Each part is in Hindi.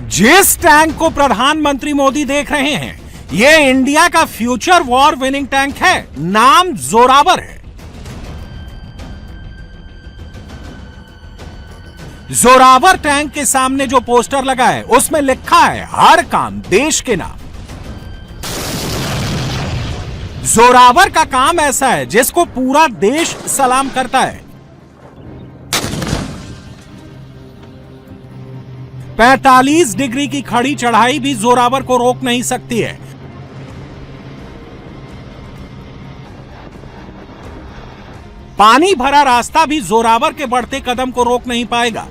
जिस टैंक को प्रधानमंत्री मोदी देख रहे हैं, यह इंडिया का फ्यूचर वॉर विनिंग टैंक है। नाम जोरावर है। जोरावर टैंक के सामने जो पोस्टर लगा है, उसमें लिखा है हर काम देश के नाम। जोरावर का काम ऐसा है जिसको पूरा देश सलाम करता है। 45 डिग्री की खड़ी चढ़ाई भी जोरावर को रोक नहीं सकती है। पानी भरा रास्ता भी जोरावर के बढ़ते कदम को रोक नहीं पाएगा।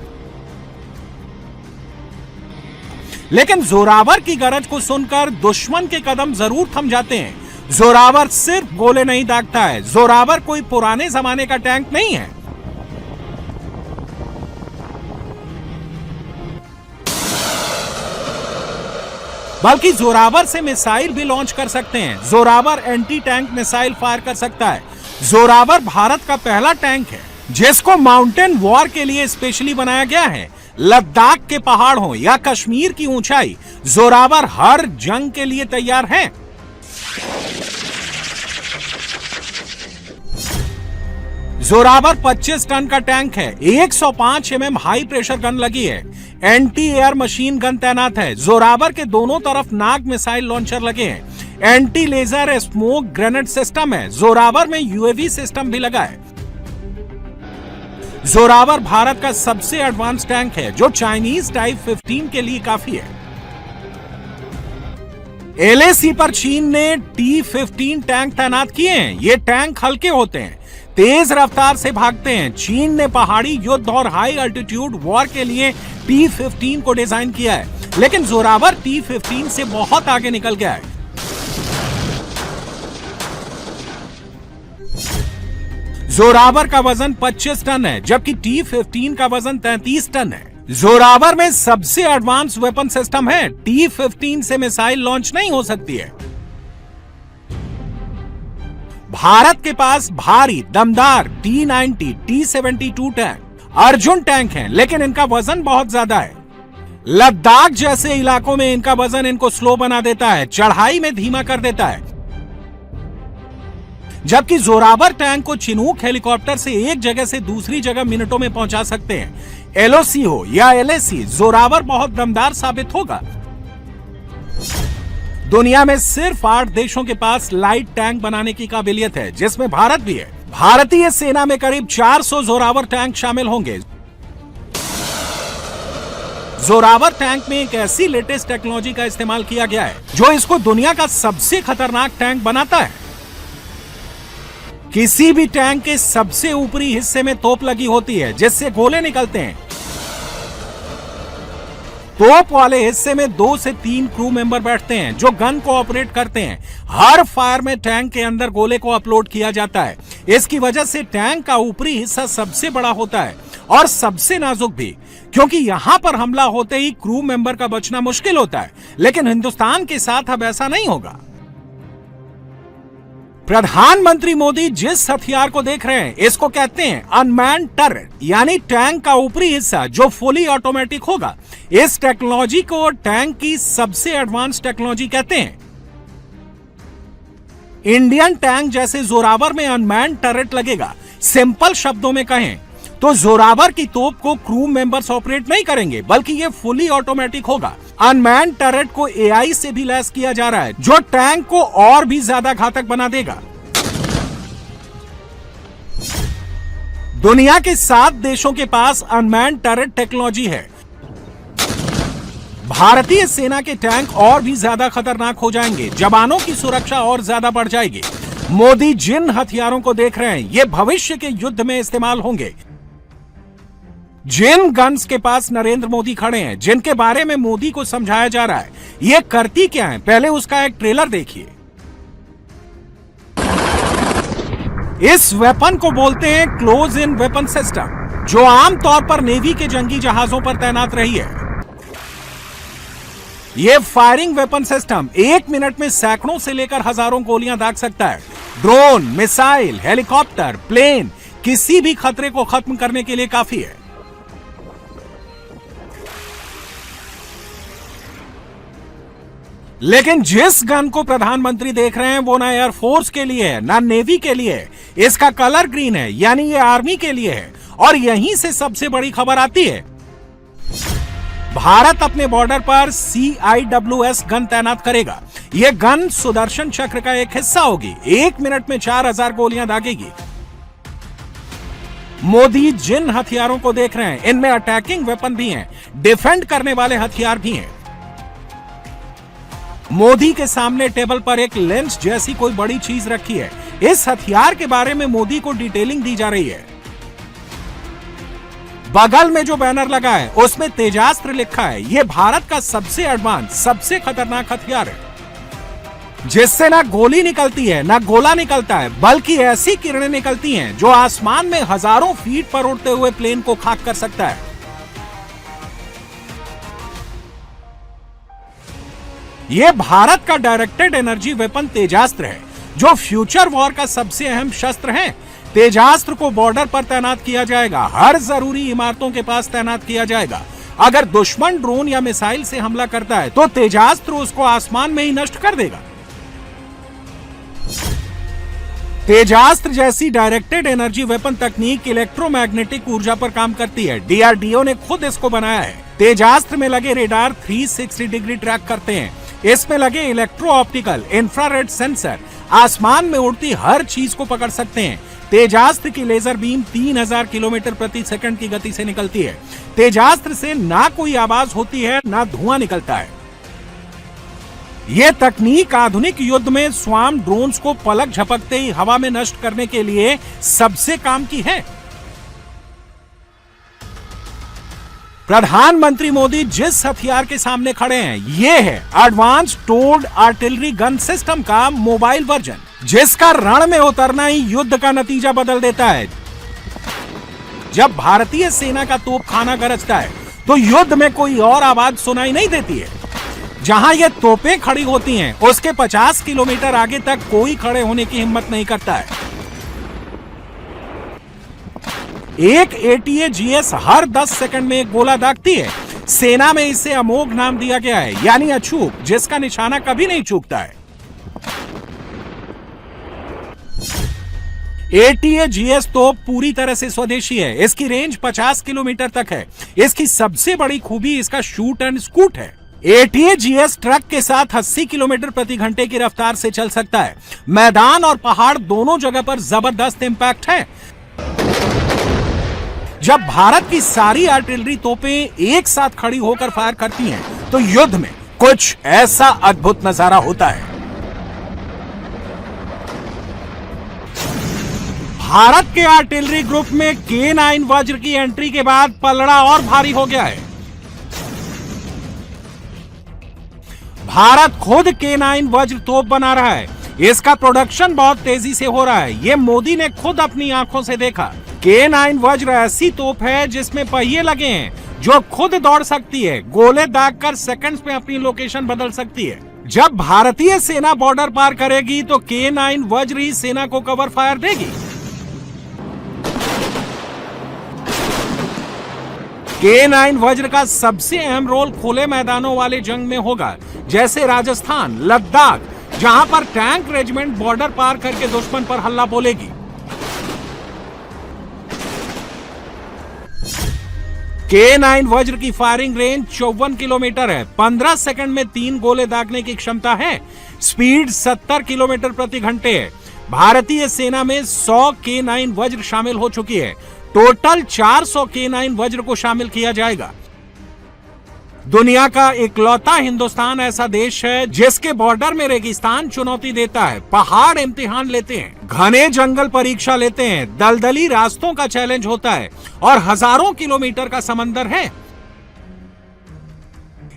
लेकिन जोरावर की गरज को सुनकर दुश्मन के कदम जरूर थम जाते हैं। जोरावर सिर्फ गोले नहीं दागता है। जोरावर कोई पुराने जमाने का टैंक नहीं है। बल्कि जोरावर से मिसाइल भी लॉन्च कर सकते हैं। Zorawar anti tank missile fire कर सकता है। जोरावर भारत का पहला टैंक है जिसको माउंटेन वॉर के लिए स्पेशली बनाया गया है। लद्दाख के पहाड़ हो या कश्मीर की ऊंचाई, जोरावर हर जंग के लिए तैयार है। जोरावर 25 टन का टैंक है। 105 mm हाई प्रेशर गन लगी है। एंटी एयर मशीन गन तैनात है। जोरावर के दोनों तरफ नाग मिसाइल लॉन्चर लगे हैं। Anti laser smoke grenade system है। जोरावर में यूएवी सिस्टम भी लगा है। जोरावर भारत का सबसे एडवांस टैंक है जो चाइनीज टाइप 15 के लिए काफी है। LAC पर चीन ने T-15 टैंक तैनात किए हैं। ये टैंक हल्के होते हैं, तेज रफ्तार से भागते हैं। चीन ने पहाड़ी युद्ध और हाई अल्टीट्यूड वॉर के लिए T-15 को डिजाइन किया है, लेकिन जोरावर T-15 से बहुत आगे निकल गया है। जोरावर का वजन 25 टन है, जबकि T-15 का वजन 33 टन है। जोरावर में सबसे एडवांस वेपन सिस्टम है। T-15 से मिसाइल लॉन्च नहीं हो सकती है। भारत के पास भारी दमदार T-90, T-72 tank Arjun tank हैं, लेकिन इनका वजन बहुत ज्यादा है। लद्दाख जैसे इलाकों में इनका वजन इनको स्लो बना देता है, चढ़ाई में धीमा कर देता है। जबकि जोरावर टैंक को चिनूक हेलीकॉप्टर से एक जगह से दूसरी जगह मिनटों में पहुंचा सकते हैं। LOC हो या LAC, जोरावर बहुत दमदार साबित होगा। दुनिया में सिर्फ 8 देशों के पास लाइट टैंक बनाने की काबिलियत है, जिसमें भारत भी है। भारतीय सेना में करीब 400 जोरावर टैंक शामिल होंगे। जोरावर टैंक में एक ऐसी लेटेस्ट टेक्नोलॉजी का इस्तेमाल किया गया है जो इसको दुनिया का सबसे खतरनाक टैंक बनाता है। किसी भी टैंक के सबसे ऊपरी हिस्से में तोप लगी होती है जिससे गोले निकलते हैं। तोप वाले हिस्से में 2 से 3 क्रू मेंबर बैठते हैं जो गन को ऑपरेट करते हैं। हर फायर में टैंक के अंदर गोले को अपलोड किया जाता है। इसकी वजह से टैंक का ऊपरी हिस्सा सबसे बड़ा होता है और सबसे नाजुक भी, क्योंकि यहां पर हमला होते ही क्रू मेंबर का बचना मुश्किल होता है। लेकिन हिंदुस्तान के साथ अब ऐसा नहीं होगा। प्रधानमंत्री मोदी जिस हथियार को देख रहे हैं, इसको कहते हैं अनमैन टर्रेट, यानी टैंक का ऊपरी हिस्सा जो फुली ऑटोमेटिक होगा। इस टेक्नोलॉजी को टैंक की सबसे एडवांस टेक्नोलॉजी कहते हैं। इंडियन टैंक जैसे जोरावर में अनमैन टर्रेट लगेगा। सिंपल शब्दों में कहें तो जोरावर की तोप को क्रू मेंबर्स ऑपरेट नहीं करेंगे, बल्कि ये फुली ऑटोमेटिक होगा। अनमैन टर्रेट को AI से भी लैस किया जा रहा है, जो टैंक को और भी ज्यादा घातक बना देगा। दुनिया के 7 देशों के पास अनमैन टर्रेट टेक्नोलॉजी है। भारतीय सेना के टैंक और भी ज्यादा खतरनाक हो जाएंगे। जवानों की सुरक्षा और ज्यादा बढ़ जाएगी। मोदी जिन हथियारों को देख रहे हैं, ये भविष्य के युद्ध में इस्तेमाल होंगे। जिन गन्स के पास नरेंद्र मोदी खड़े हैं, जिनके बारे में मोदी को समझाया जा रहा है, ये करती क्या है, पहले उसका एक ट्रेलर देखिए। इस वेपन को बोलते हैं क्लोज इन वेपन सिस्टम, जो आमतौर पर नेवी के जंगी जहाजों पर तैनात रही है। यह फायरिंग वेपन सिस्टम 1 मिनट में सैकड़ों से लेकर हजारों गोलियां दाग सकता है। ड्रोन, मिसाइल, हेलीकॉप्टर, प्लेन, किसी भी खतरे को खत्म करने के लिए काफी है। लेकिन जिस गन को प्रधानमंत्री देख रहे हैं वो ना एयरफोर्स के लिए है, ना नेवी के लिए है। इसका कलर ग्रीन है, यानी ये आर्मी के लिए है। और यहीं से सबसे बड़ी खबर आती है। भारत अपने बॉर्डर पर CIWS गन तैनात करेगा। यह गन सुदर्शन चक्र का एक हिस्सा होगी। 1 मिनट में 4000 गोलियां दागेगी। मोदी जिन हथियारों को देख रहे हैं इनमें अटैकिंग वेपन भी हैं, डिफेंड करने वाले हथियार भी हैं। मोदी के सामने टेबल पर एक लेंस जैसी कोई बड़ी चीज रखी है। इस हथियार के बारे में मोदी को डिटेलिंग दी जा रही है। बगल में जो बैनर लगा है उसमें तेजास्त्र लिखा है। यह भारत का सबसे एडवांस, सबसे खतरनाक हथियार है, जिससे ना गोली निकलती है ना गोला निकलता है, बल्कि ऐसी किरणें निकलती हैं जो आसमान में हजारों फीट पर उड़ते हुए प्लेन को खाक कर सकता है। यह भारत का डायरेक्टेड एनर्जी वेपन तेजास्त्र है, जो फ्यूचर वॉर का सबसे अहम शस्त्र है। तेजास्त्र को बॉर्डर पर तैनात किया जाएगा, हर जरूरी इमारतों के पास तैनात किया जाएगा। अगर दुश्मन ड्रोन या मिसाइल से हमला करता है तो तेजास्त्र उसको आसमान में ही नष्ट कर देगा। तेजास्त्र जैसी डायरेक्टेड एनर्जी वेपन तकनीक इलेक्ट्रोमैग्नेटिक ऊर्जा पर काम करती है। DRDO ने खुद इसको बनाया है। तेजास्त्र में लगे रेडार 360 डिग्री ट्रैक करते हैं। इसमें लगे इलेक्ट्रो ऑप्टिकल इंफ्रारेड सेंसर आसमान में उड़ती हर चीज को पकड़ सकते हैं। तेजास्त्र की लेजर बीम 3000 किलोमीटर प्रति सेकंड की गति से निकलती है। तेजास्त्र से ना कोई आवाज होती है ना धुआं निकलता है। यह तकनीक आधुनिक युद्ध में स्वार्म ड्रोन्स को पलक झपकते ही हवा में नष्ट करने के लिए सबसे काम की है। प्रधानमंत्री मोदी जिस हथियार के सामने खड़े हैं यह है advance told artillery gun system का मोबाइल वर्जन, जिसका रण में उतरना ही युद्ध का नतीजा बदल देता है। जब भारतीय सेना का तोपखाना गरजता है तो युद्ध में कोई और आवाज सुनाई नहीं देती है। जहां ये तोपें खड़ी होती हैं उसके 50 किलोमीटर आगे तक कोई खड़े होने की हिम्मत नहीं करता है। एक ATA-GS हर 10 सेकंड में एक गोला दागती है। सेना में इसे अमोघ नाम दिया गया है, यानी अचूक, जिसका निशाना कभी नहीं चूकता है। ATA-GS तो पूरी तरह से स्वदेशी है। इसकी रेंज 50 किलोमीटर तक है। इसकी सबसे बड़ी खूबी इसका शूट एंड स्कूट है। ATA-GS ट्रक के साथ 80 किलोमीटर प्रति घंटे की रफ्तार से चल सकता है। मैदान और पहाड़ दोनों जगह पर जबरदस्त इंपैक्ट है। जब भारत की सारी आर्टिलरी तोपें एक साथ खड़ी होकर फायर करती हैं, तो युद्ध में कुछ ऐसा अद्भुत नजारा होता है। भारत के आर्टिलरी ग्रुप में K9 वज्र की एंट्री के बाद पलड़ा और भारी हो गया है। भारत खुद K9 वज्र तोप बना रहा है। इसका प्रोडक्शन बहुत तेजी से हो रहा है। यह मोदी ने खुद अपनी आंखों से देखा। K9 वज्र ऐसी तोप है जिसमें पहिए लगे हैं, जो खुद दौड़ सकती है, गोले दागकर सेकंड्स में अपनी लोकेशन बदल सकती है। जब भारतीय सेना बॉर्डर पार करेगी तो K9 वज्र ही सेना को कवर फायर देगी। K9 वज्र का सबसे अहम रोल खुले मैदानों वाले जंग में होगा, जैसे राजस्थान, लद्दाख, जहां पर टैंक रेजिमेंट बॉर्डर पार करके दुश्मन पर हल्ला बोलेगी। K9 वज्र की फायरिंग रेंज 54 किलोमीटर है। 15 सेकंड में 3 गोले दागने की क्षमता है। स्पीड 70 किलोमीटर प्रति घंटे है। भारतीय सेना में 100 K9 वज्र शामिल हो चुकी है। टोटल 400 K9 वज्र को शामिल किया जाएगा। दुनिया का इकलौता हिंदुस्तान ऐसा देश है जिसके बॉर्डर में रेगिस्तान चुनौती देता है, पहाड़ इम्तिहान लेते हैं, घने जंगल परीक्षा लेते हैं, दलदली रास्तों का चैलेंज होता है और हजारों किलोमीटर का समंदर है।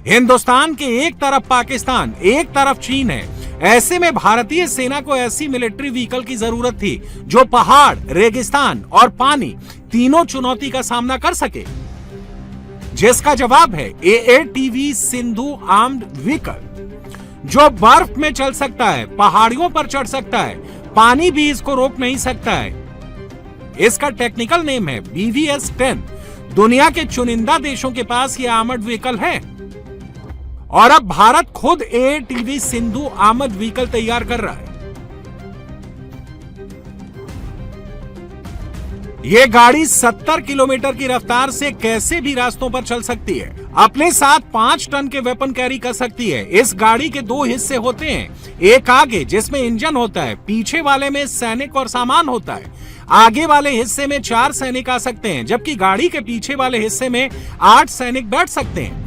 हिंदुस्तान के एक तरफ पाकिस्तान, एक तरफ चीन है। ऐसे में भारतीय सेना को ऐसी मिलिट्री व्हीकल की जरूरत थी जो पहाड़, रेगिस्तान और पानी तीनों चुनौती का सामना कर सके, जिसका जवाब है AATV सिंधु आर्म्ड व्हीकल, जो बर्फ में चल सकता है, पहाड़ियों पर चढ़ सकता है, पानी भी इसको रोक नहीं सकता है। इसका टेक्निकल नेम है BVS-10। दुनिया के चुनिंदा देशों के पास यह आर्मर्ड व्हीकल है और अब भारत खुद AATV सिंधु आर्मर्ड व्हीकल तैयार कर रहा है। ये गाड़ी 70 किलोमीटर की रफ्तार से कैसे भी रास्तों पर चल सकती है। अपने साथ 5 टन के वेपन कैरी कर सकती है। इस गाड़ी के 2 हिस्से होते हैं, एक आगे जिसमें इंजन होता है, पीछे वाले में सैनिक और सामान होता है। आगे वाले हिस्से में 4 सैनिक आ सकते हैं, जबकि गाड़ी के पीछे वाले हिस्से में 8 सैनिक बैठ सकते हैं।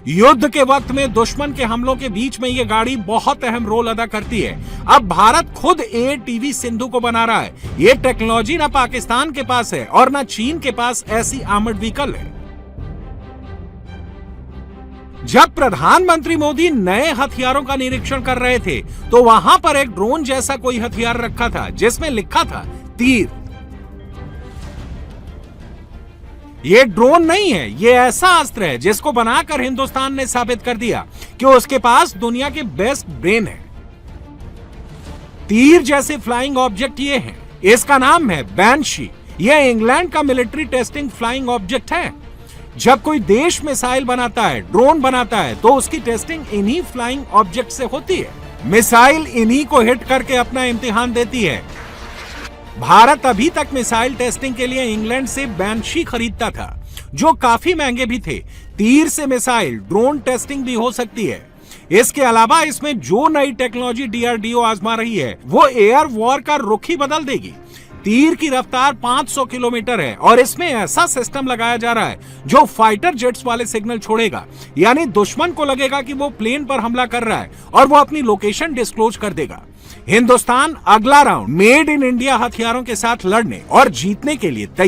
युद्ध के वक्त में दुश्मन के हमलों के बीच में यह गाड़ी बहुत अहम रोल अदा करती है। अब भारत खुद AATV सिंधु को बना रहा है। यह टेक्नोलॉजी ना पाकिस्तान के पास है और ना चीन के पास ऐसी आर्मर्ड व्हीकल है। जब प्रधानमंत्री मोदी नए हथियारों का निरीक्षण कर रहे थे तो वहां पर एक ड्रोन जैसा कोई हथियार रखा था जिसमें लिखा था तीर। ये ड्रोन नहीं है, ये ऐसा अस्त्र है जिसको बनाकर हिंदुस्तान ने साबित कर दिया कि उसके पास दुनिया के बेस्ट ब्रेन है। तीर जैसे फ्लाइंग ऑब्जेक्ट ये है। इसका नाम है बैंशी। यह इंग्लैंड का मिलिट्री टेस्टिंग फ्लाइंग ऑब्जेक्ट है। जब कोई देश मिसाइल बनाता है, ड्रोन बनाता है, तो उसकी टेस्टिंग इन्हीं फ्लाइंग ऑब्जेक्ट से होती है। मिसाइल इन्हीं को हिट करके अपना इम्तिहान देती है। भारत अभी तक मिसाइल टेस्टिंग के लिए इंग्लैंड से बैंशी खरीदता था, जो काफी महंगे भी थे। तीर से मिसाइल ड्रोन टेस्टिंग भी हो सकती है। इसके अलावा इसमें जो नई टेक्नोलॉजी DRDO आजमा रही है वो एयर वॉर का रुख ही बदल देगी। तीर की रफ्तार 500 किलोमीटर है और इसमें ऐसा सिस्टम लगाया जा रहा है जो फाइटर जेट्स वाले सिग्नल छोड़ेगा, यानी दुश्मन को लगेगा कि वो प्लेन पर हमला कर रहा है और वो अपनी लोकेशन डिस्क्लोज कर देगा। हिंदुस्तान अगला राउंड मेड इन इंडिया हथियारों के साथ लड़ने और जीतने के लिए तैयार